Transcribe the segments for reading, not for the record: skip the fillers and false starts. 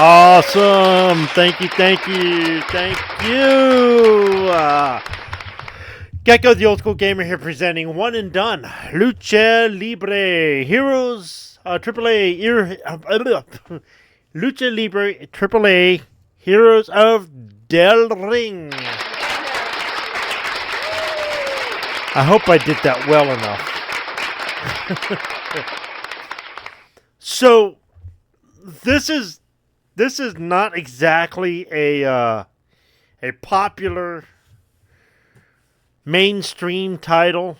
Awesome. Thank you, thank you, thank you. Gecko, the old school gamer here, presenting One and Done, Lucha Libre Heroes, AAA, Lucha Libre AAA Heroes of Del Ring. I hope I did that well enough. So, this is not exactly a popular mainstream title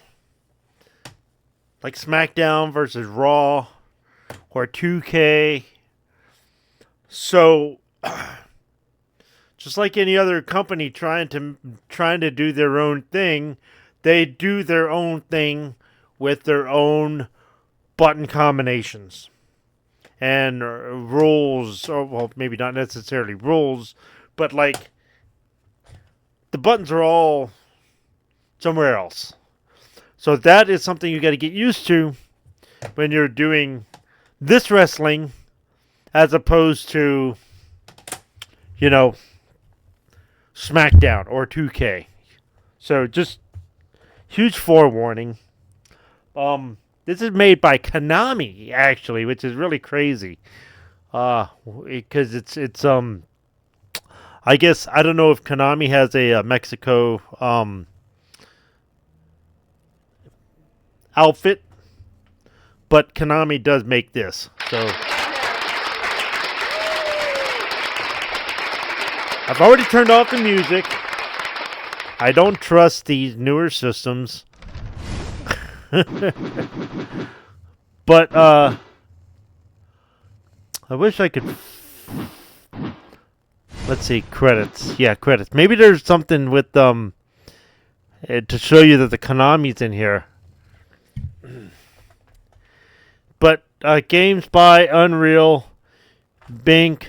like SmackDown versus Raw or 2K. So just like any other company trying to do their own thing, they do their own thing with their own button combinations and rules, or well, maybe not necessarily rules, but like the buttons are all somewhere else. So that is something you got to get used to when you're doing this wrestling, as opposed to, you know, SmackDown or 2K. So just huge forewarning. This is made by Konami, actually, which is really crazy. Because it's I guess, I don't know if Konami has a Mexico outfit, but Konami does make this. So I've already turned off the music. I don't trust these newer systems. But I wish I could. Let's see, credits. Yeah, credits. Maybe there's something with to show you that the Konami's in here. But games by Unreal, Bink,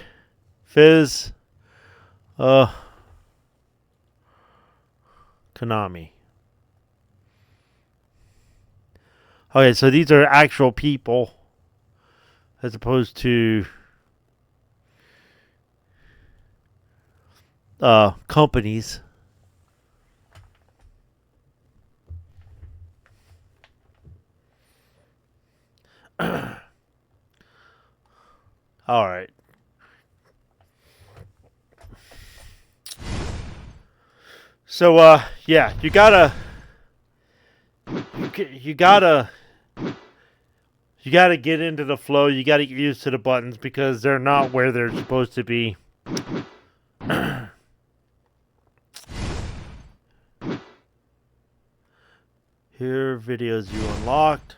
Fizz, Konami. Okay, so these are actual people as opposed to companies. All right. So yeah, you gotta get into the flow. You gotta get used to the buttons because they're not where they're supposed to be. Here, videos you unlocked.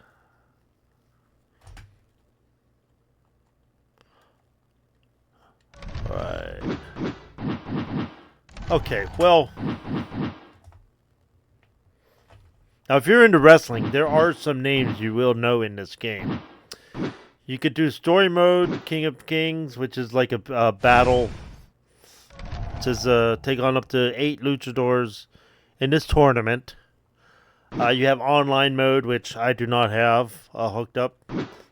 Alright. Okay, well. Now, if you're into wrestling, there are some names you will know in this game. You could do story mode, King of Kings, which is like a battle. It says take on up to 8 luchadors in this tournament. You have online mode, which I do not have hooked up.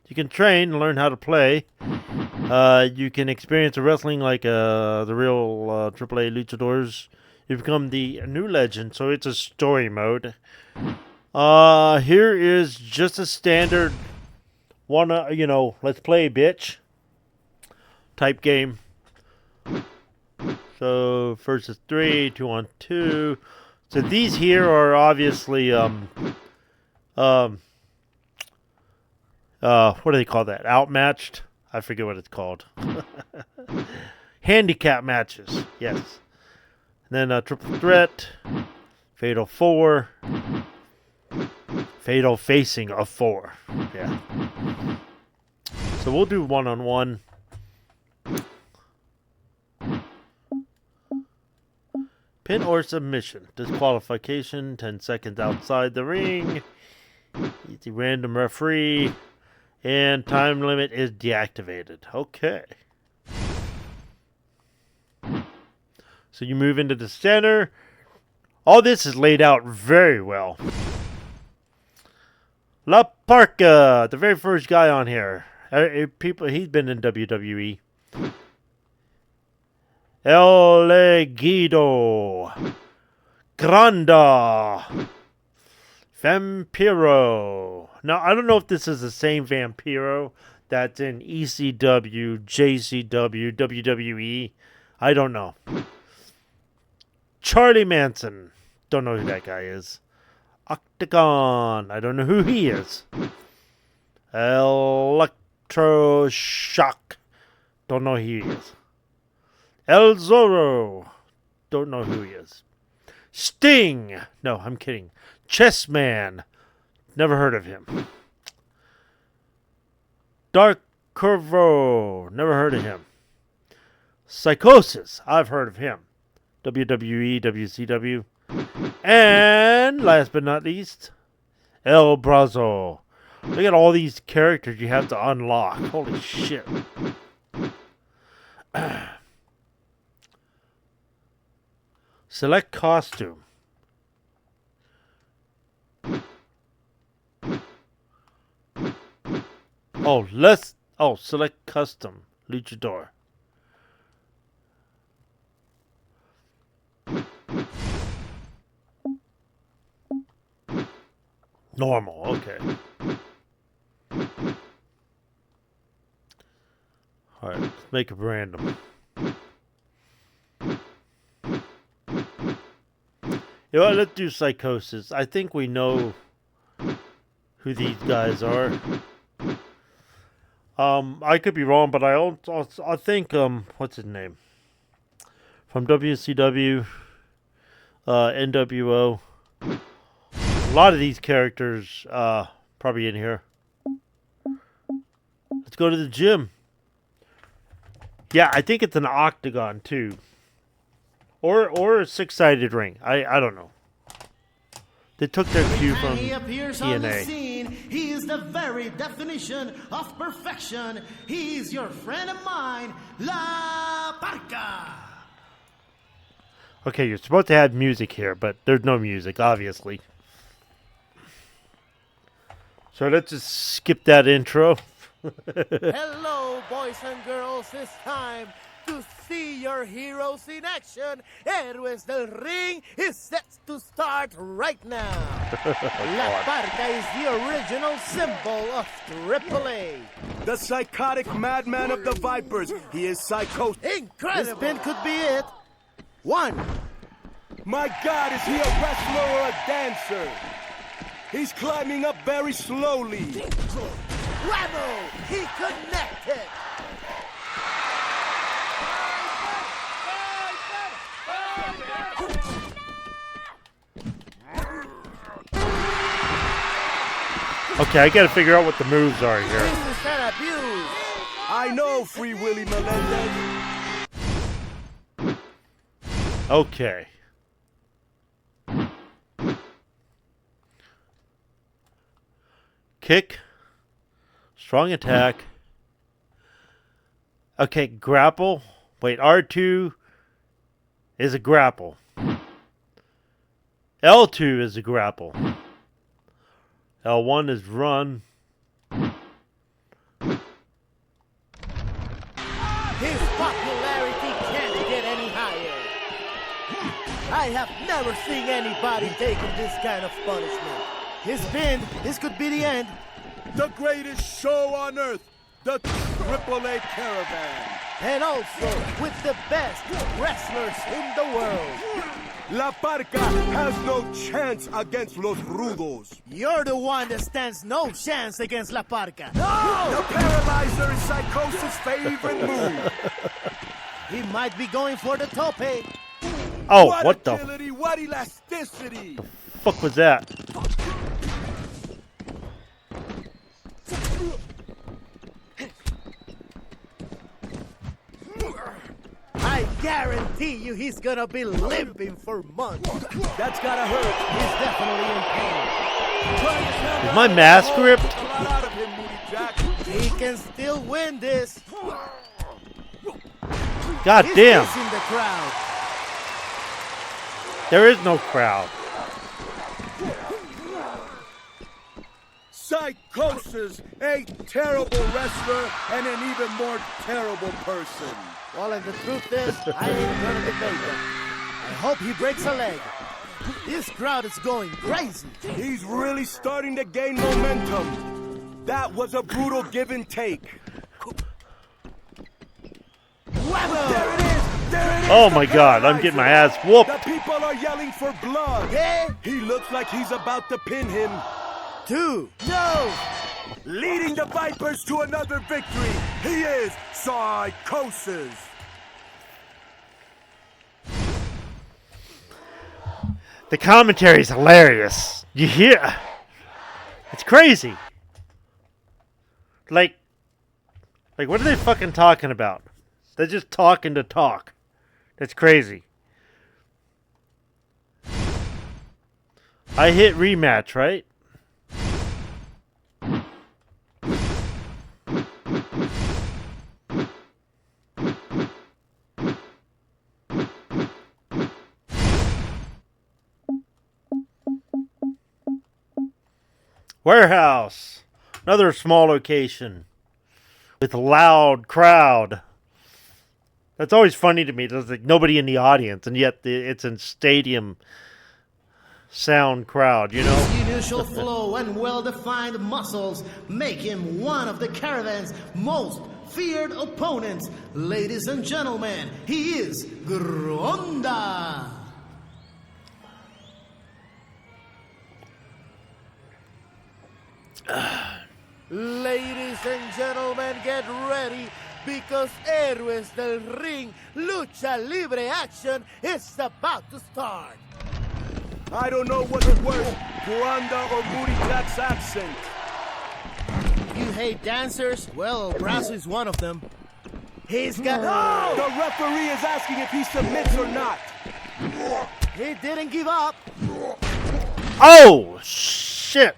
You can train and learn how to play. You can experience the wrestling like the real AAA luchadors. You become the new legend, so it's a story mode. Here is just a standard let's play, bitch type game. So versus 3, 2-on-2. So these here are obviously what do they call that? Outmatched? I forget what it's called. Handicap matches. Yes. And then triple threat, fatal 4, fatal facing of 4. Yeah. So we'll do 1-on-1. Pin or submission. Disqualification. 10 seconds outside the ring. Easy random referee. And time limit is deactivated. Okay. So you move into the center. All this is laid out very well. La Parka, the very first guy on here. He's been in WWE. El Legido. Granda. Vampiro. Now, I don't know if this is the same Vampiro that's in ECW, JCW, WWE. I don't know. Charlie Manson. Don't know who that guy is. Octagon. I don't know who he is. Electroshock. Don't know who he is. El Zorro. Don't know who he is. Sting. No, I'm kidding. Chessman. Never heard of him. Dark Curvo. Never heard of him. Psychosis. I've heard of him. WWE, WCW. And last but not least, El Brazo. Look at all these characters you have to unlock. Holy shit. Select costume. Select custom. Luchador. Normal, okay. Alright, let's make it random. You know what, let's do Psychosis. I think we know who these guys are. I could be wrong, but I think, what's his name? From WCW, NWO. A lot of these characters, probably in here. Let's go to the gym. Yeah, I think it's an octagon, too. Or a six-sided ring. I don't know. They took their cue from he appears TNA. on the scene, he is the very definition of perfection. He's your friend of mine, La Parca. Okay, you're supposed to have music here, but there's no music, obviously. So let's just skip that intro. Hello, boys and girls. It's time to see your heroes in action. Héroes del Ring is set to start right now. La Parca is the original symbol of AAA. The psychotic madman of the Vipers. He is psychotic. Incredible. This pin could be it. 1. My God, is he a wrestler or a dancer? He's climbing up very slowly. Bravo! He connected. Okay, I gotta figure out what the moves are here. This is an abuse. I know, Free Willy Melendez. Okay. Kick. Strong attack. Okay, grapple. Wait, R2 is a grapple. L2 is a grapple. L1 is run. have never seen anybody taking this kind of punishment. His pin, this could be the end. The greatest show on earth, the AAA Caravan. And also with the best wrestlers in the world. La Parca has no chance against Los Rudos. You're the one that stands no chance against La Parca. The Paralyzer is Psychosis' favorite move. He might be going for the tope. Oh, What what the agility, what elasticity. fuck was that? I guarantee you he's gonna be limping for months. That's gotta hurt. He's definitely in pain. Is my mask ripped? A lot out of him, Moody Jack. He can still win this. God He's damn. facing the crowd. There is no crowd. Psychosis, a terrible wrestler and an even more terrible person. Well, and the truth is, I ain't gonna debate that. I hope he breaks a leg. This crowd is going crazy. He's really starting to gain momentum. That was a brutal give and take. Whammo! There it is! There it is! Oh the my god, I'm getting my ass The whooped. people are yelling for blood. Yeah? He looks like he's about to pin him. 2. No! Leading the Vipers to another victory. He is Psychosis. The commentary is hilarious. You hear? It's crazy. Like what are they fucking talking about? They're just talking to talk. That's crazy. I hit rematch, right? Warehouse. Another small location with a loud crowd. That's always funny to me. There's like nobody in the audience, and yet it's a stadium sound crowd, you know? His unusual flow and well-defined muscles make him one of the Caravan's most feared opponents. Ladies and gentlemen, he is Gronda. Ladies and gentlemen, get ready because Héroes del Ring Lucha Libre action is about to start. I don't know what's worse, Granda or Moody Jack's accent. You hate dancers? Well, Brasso is one of them. He's got... The referee is asking if he submits or not. He didn't give up. Oh, shit.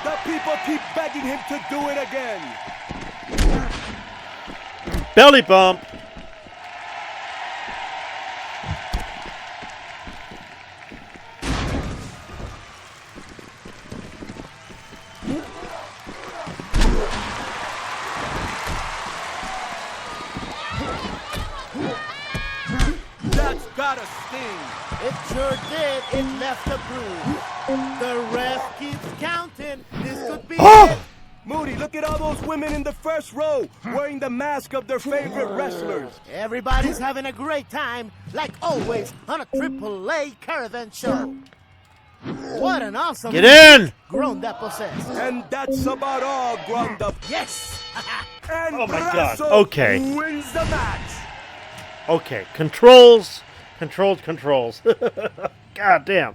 The people keep begging him to do it again. Belly bump. That's gotta sting. It sure did. It left a bruise. The ref keeps counting. This could be it. Moody, look at all those women in the first row wearing the mask of their favorite wrestlers. Everybody's having a great time, like always, on a AAA Caravan show. What an awesome Get in. Gronda possessed. And that's about all, Granda. Yes! And Oh my God. Brasso Okay. wins the match. Okay, controls. God damn.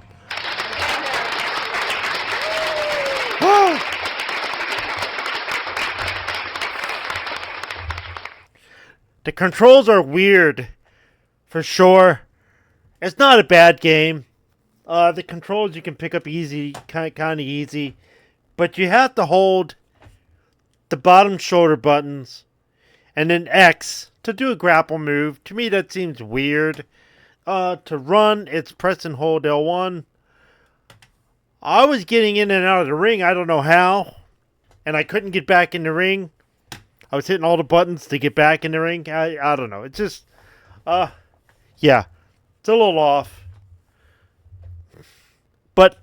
The controls are weird, for sure. It's not a bad game. The controls you can pick up easy, kind of easy, but you have to hold the bottom shoulder buttons and then X to do a grapple move. To me, that seems weird. To run, it's press and hold L1. I was getting in and out of the ring. I don't know how, and I couldn't get back in the ring. I was hitting all the buttons to get back in the ring. I don't know. It's just, yeah, it's a little off. But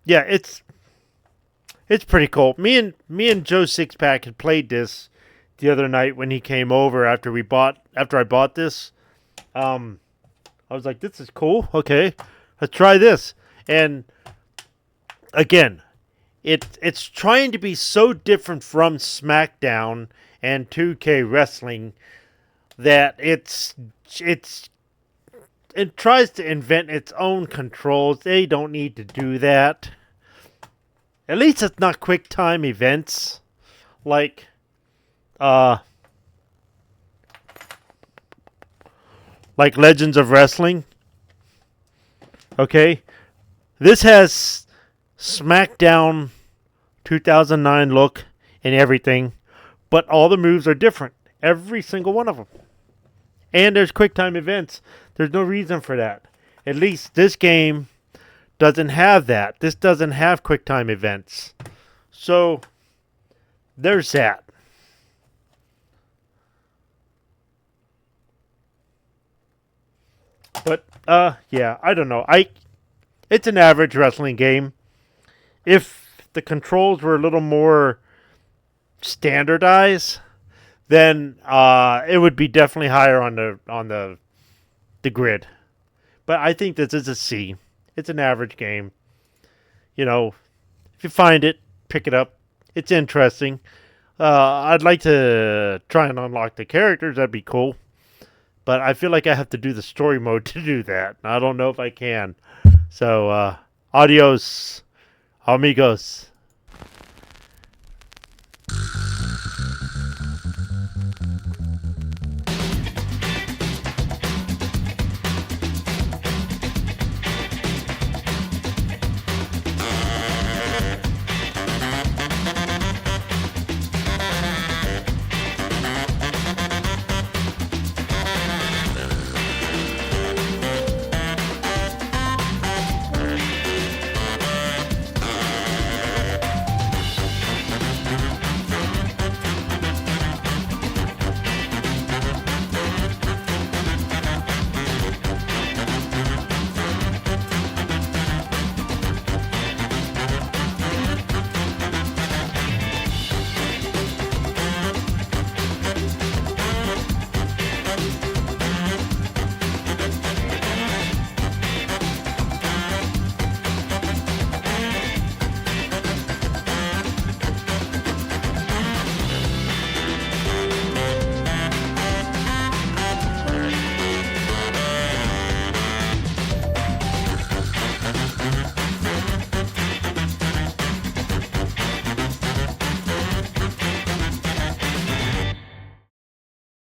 yeah, it's pretty cool. Me and Joe Sixpack had played this the other night when he came over after I bought this. I was like, this is cool. Okay, let's try this. And again, it's trying to be so different from SmackDown and 2K Wrestling that it tries to invent its own controls. They don't need to do that. At least it's not quick time events like Legends of Wrestling. Okay? This has SmackDown 2009 look and everything, but all the moves are different. Every single one of them. And there's quick time events. There's no reason for that. At least this game doesn't have that. This doesn't have quick time events. So there's that. But yeah, I don't know. It's an average wrestling game. If the controls were a little more standardized, then it would be definitely higher on the grid. But I think this is a C. It's an average game. You know, if you find it, pick it up. It's interesting. I'd like to try and unlock the characters. That'd be cool. But I feel like I have to do the story mode to do that. I don't know if I can. So, adios, amigos.